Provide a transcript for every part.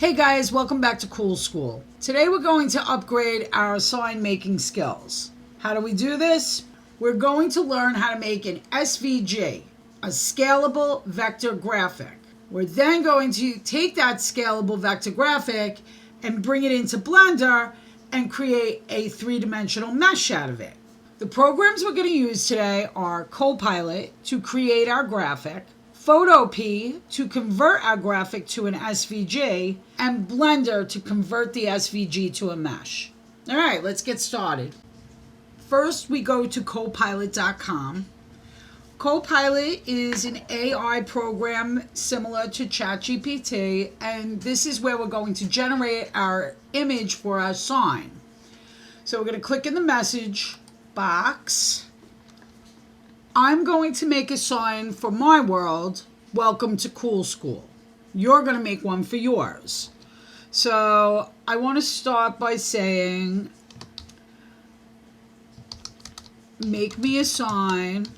Hey guys, welcome back to Cool School. Today we're going to upgrade our sign making skills. How do we do this? We're going to learn how to make an SVG, a scalable vector graphic. We're then going to take that scalable vector graphic and bring it into Blender and create a three-dimensional mesh out of it. The programs we're going to use today are Copilot to create our graphic, Photopea to convert our graphic to an SVG, and Blender to convert the SVG to a mesh. All right, let's get started. First, we go to Copilot.com. Copilot is an AI program similar to ChatGPT, and this is where we're going to generate our image for our sign. So we're going to click in the message box. I'm going to make a sign for my world, welcome to Cool School. You're going to make one for yours. So I want to start by saying, make me a sign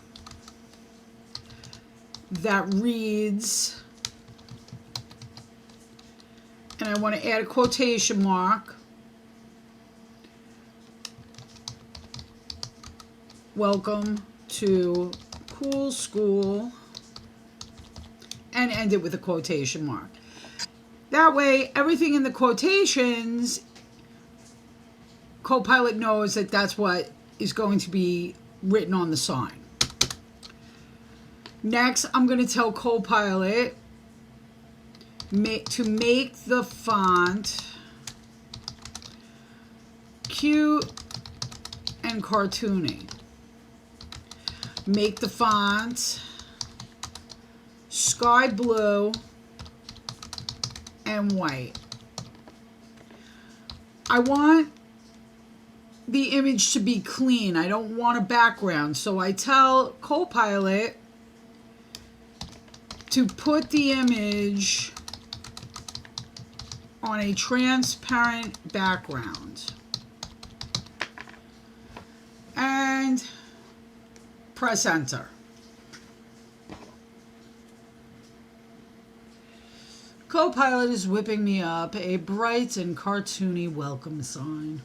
that reads, and I want to add a quotation mark, welcome to Cool School, and end it with a quotation mark. That way, everything in the quotations, Copilot knows that that's what is going to be written on the sign. Next, I'm going to tell Copilot to make the font cute and cartoony. Make the font sky blue and white. I want the image to be clean. I don't want a background. So I tell Copilot to put the image on a transparent background. And press enter. Copilot is whipping me up a bright and cartoony welcome sign.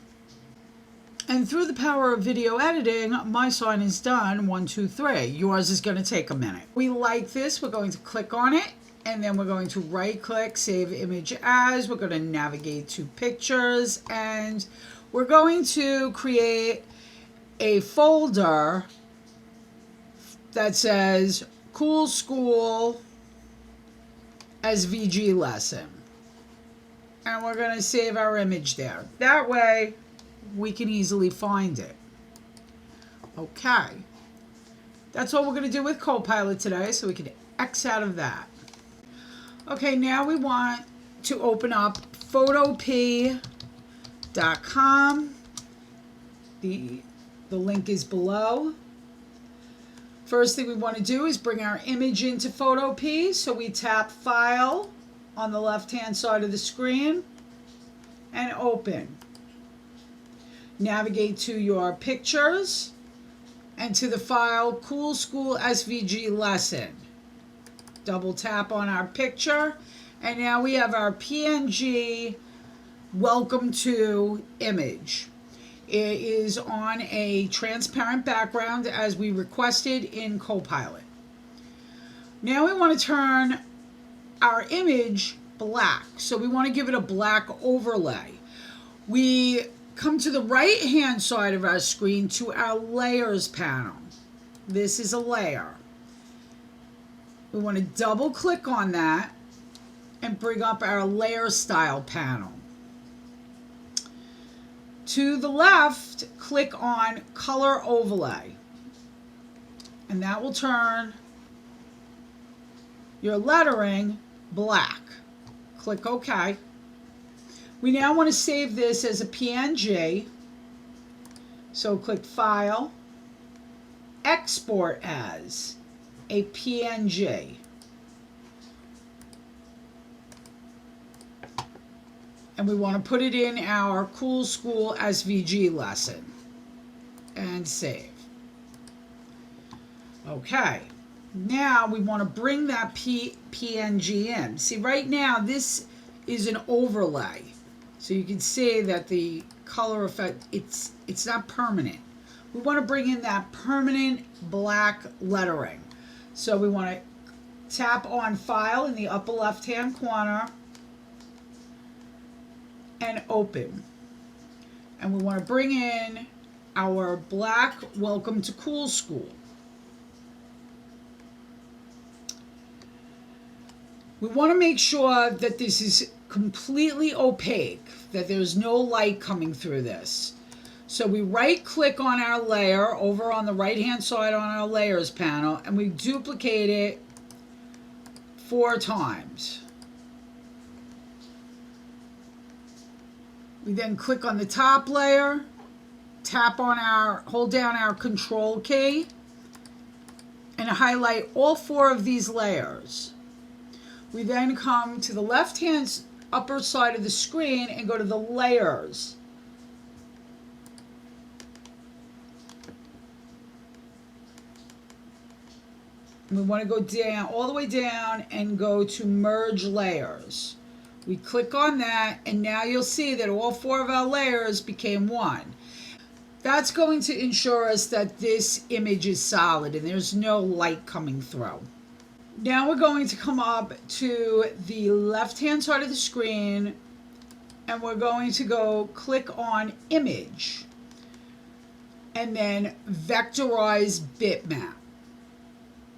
And through the power of video editing, my sign is done. 1, 2, 3. Yours is going to take a minute. We like this. We're going to click on it, and then we're going to right click, save image as. We're going to navigate to pictures, and we're going to create a folder that says Cool School SVG lesson. And we're going to save our image there. That way we can easily find it. Okay. That's all we're going to do with Copilot today, so we can X out of that. Okay, now we want to open up Photopea.com. The link is below. First thing we want to do is bring our image into Photopea. So we tap File on the left-hand side of the screen and Open. Navigate to your pictures and to the file Cool School SVG Lesson. Double tap on our picture, and now we have our PNG Welcome to image. It is on a transparent background as we requested in Copilot. Now we want to turn our image black. So we want to give it a black overlay. We come to the right hand side of our screen to our layers panel. This is a layer. We want to double click on that and bring up our layer style panel. To the left, click on Color Overlay, and that will turn your lettering black. Click OK. We now want to save this as a PNG, so click File, Export as a PNG. And we want to put it in our Cool School SVG lesson. And save. Okay. Now we want to bring that PNG in. See, right now this is an overlay. So you can see that the color effect, it's not permanent. We want to bring in that permanent black lettering. So we want to tap on File in the upper left-hand corner and Open. And we want to bring in our black Welcome to Cool School. We want to make sure that this is completely opaque, that there's no light coming through this. So we right click on our layer over on the right hand side on our layers panel, and we duplicate it 4 times. We then click on the top layer, hold down our control key, and highlight all 4 of these layers. We then come to the left-hand upper side of the screen and go to the layers. We want to go down, all the way down, and go to merge layers. We click on that, and now you'll see that all 4 of our layers became one. That's going to ensure us that this image is solid and there's no light coming through. Now we're going to come up to the left-hand side of the screen, and we're going to go click on Image, and then Vectorize Bitmap.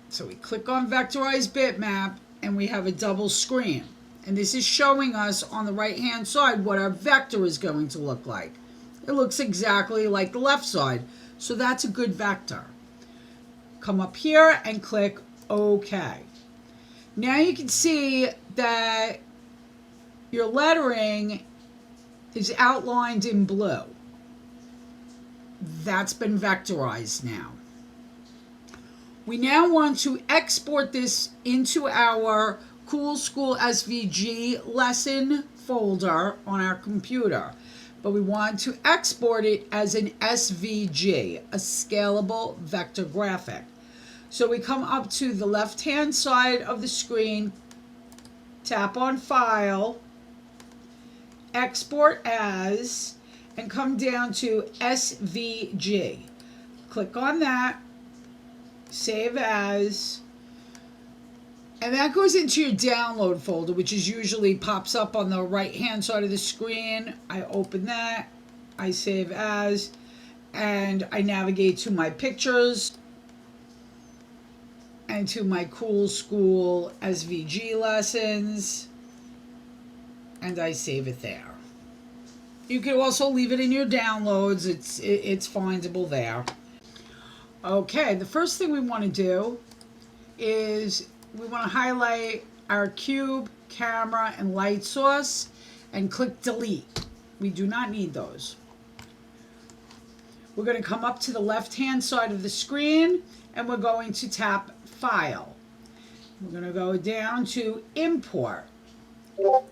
So we click on Vectorize Bitmap, and we have a double screen. And this is showing us on the right-hand side what our vector is going to look like. It looks exactly like the left side, so that's a good vector. Come up here and click OK. Now you can see that your lettering is outlined in blue. That's been vectorized now. We now want to export this into our Cool School SVG lesson folder on our computer. But we want to export it as an SVG, a scalable vector graphic. So we come up to the left-hand side of the screen, tap on File, Export As, and come down to SVG. Click on that, Save As, and that goes into your download folder, which is usually pops up on the right-hand side of the screen. I open that, I save as, and I navigate to my pictures and to my Cool School SVG lessons, and I save it there. You can also leave it in your downloads. It's findable there. Okay, the first thing we want to do is we want to highlight our cube, camera, and light source and click delete. We do not need those. We're going to come up to the left-hand side of the screen, and we're going to tap File. We're going to go down to Import.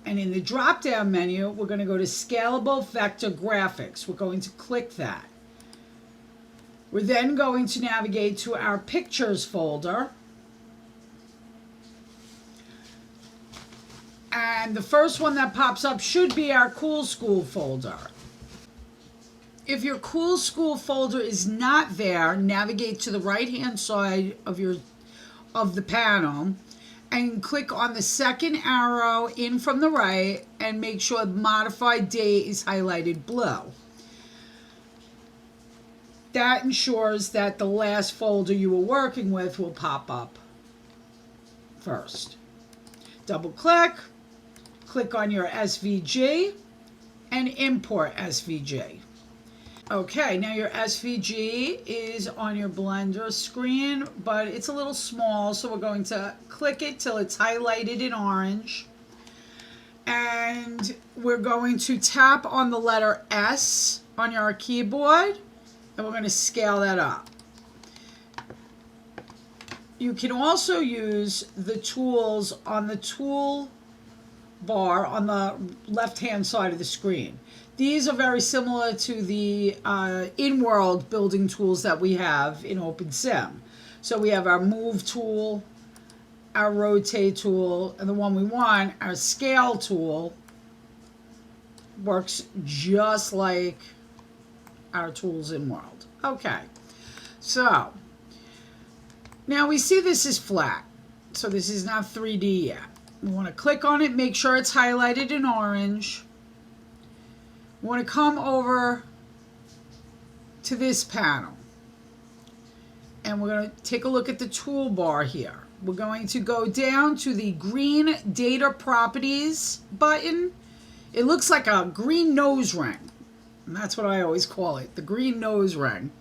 And in the drop-down menu, we're going to go to Scalable Vector Graphics. We're going to click that. We're then going to navigate to our Pictures folder. And the first one that pops up should be our Cool School folder. If your Cool School folder is not there, navigate to the right-hand side of the panel and click on the second arrow in from the right and make sure Modified Date is highlighted blue. That ensures that the last folder you were working with will pop up first. Double click, click on your SVG, and import SVG. Okay, now your SVG is on your Blender screen, but it's a little small, so we're going to click it till it's highlighted in orange. And we're going to tap on the letter S on your keyboard, and we're going to scale that up. You can also use the tools on the tool bar on the left-hand side of the screen. These are very similar to the in-world building tools that we have in OpenSim. So we have our Move tool, our Rotate tool, and the one we want, our Scale tool, works just like our tools in World. Okay, so now we see this is flat, so this is not 3D yet. We want to click on it, make sure it's highlighted in orange. We want to come over to this panel, and we're going to take a look at the toolbar here. We're going to go down to the green Data Properties button. It looks like a green nose ring, and that's what I always call it, the green nose ring.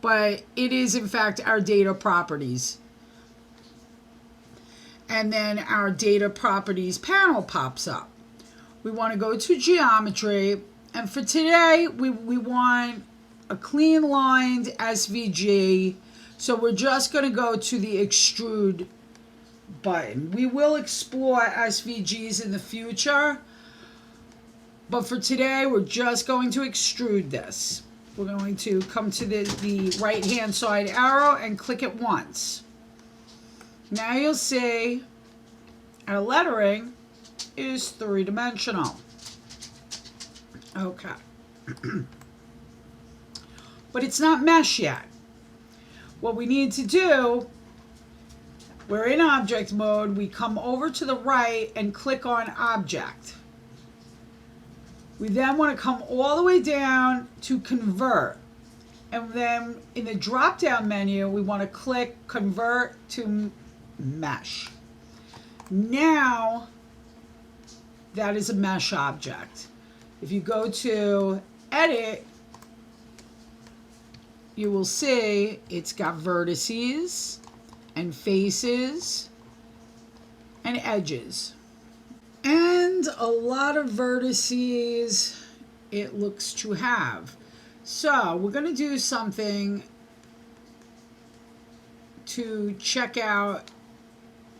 But it is, in fact, our Data Properties. And then our Data Properties panel pops up. We want to go to Geometry, and for today, we want a clean lined SVG. So we're just going to go to the Extrude button. We will explore SVGs in the future, but for today, we're just going to extrude this. We're going to come to the right-hand side arrow and click it once. Now you'll see our lettering is three-dimensional. Okay. But it's not mesh yet. What we need to do, we're in object mode, we come over to the right and click on object. We then want to come all the way down to convert. And then in the drop-down menu, we want to click convert to mesh. Now, that is a mesh object. If you go to edit, you will see it's got vertices and faces and edges. And a lot of vertices it looks to have. So we're going to do something to check out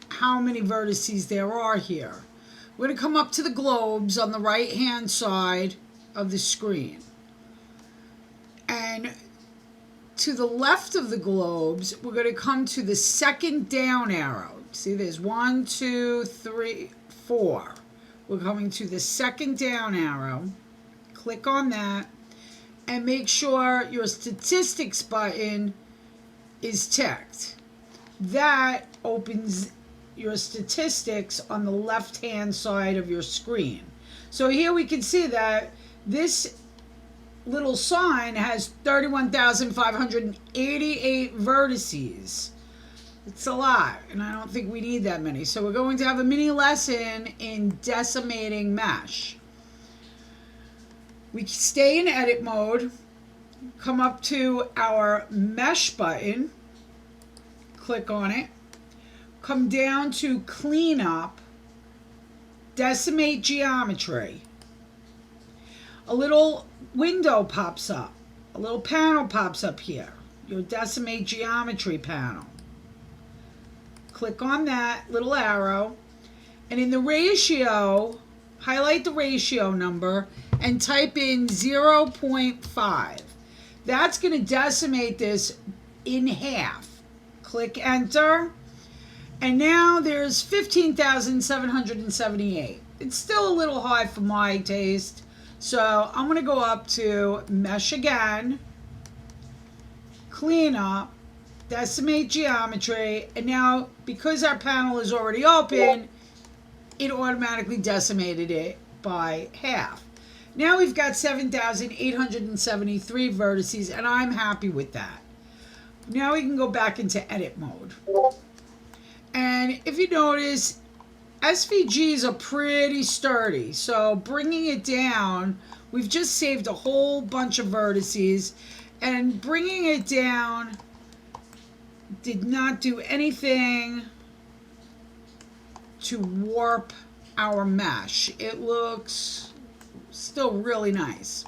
how many vertices there are here. We're going to come up to the globes on the right hand side of the screen. And to the left of the globes, we're going to come to the second down arrow. See, there's 1, 2, 3, 4. We're coming to the second down arrow. Click on that and make sure your statistics button is checked. That opens your statistics on the left hand side of your screen. So here we can see that this little sign has 31,588 vertices. It's a lot, and I don't think we need that many. So we're going to have a mini lesson in decimating mesh. We stay in edit mode, come up to our mesh button, click on it, come down to clean up, decimate geometry. A little window pops up, a little panel pops up here, your decimate geometry panel. Click on that little arrow, and in the ratio, highlight the ratio number and type in 0.5. That's going to decimate this in half. Click enter, and now there's 15,778. It's still a little high for my taste, so I'm going to go up to mesh again, clean up, decimate geometry, and now because our panel is already open, it automatically decimated it by half. Now we've got 7,873 vertices, and I'm happy with that. Now we can go back into edit mode. And if you notice, SVGs are pretty sturdy, so bringing it down, we've just saved a whole bunch of vertices, and bringing it down did not do anything to warp our mesh. It looks still really nice.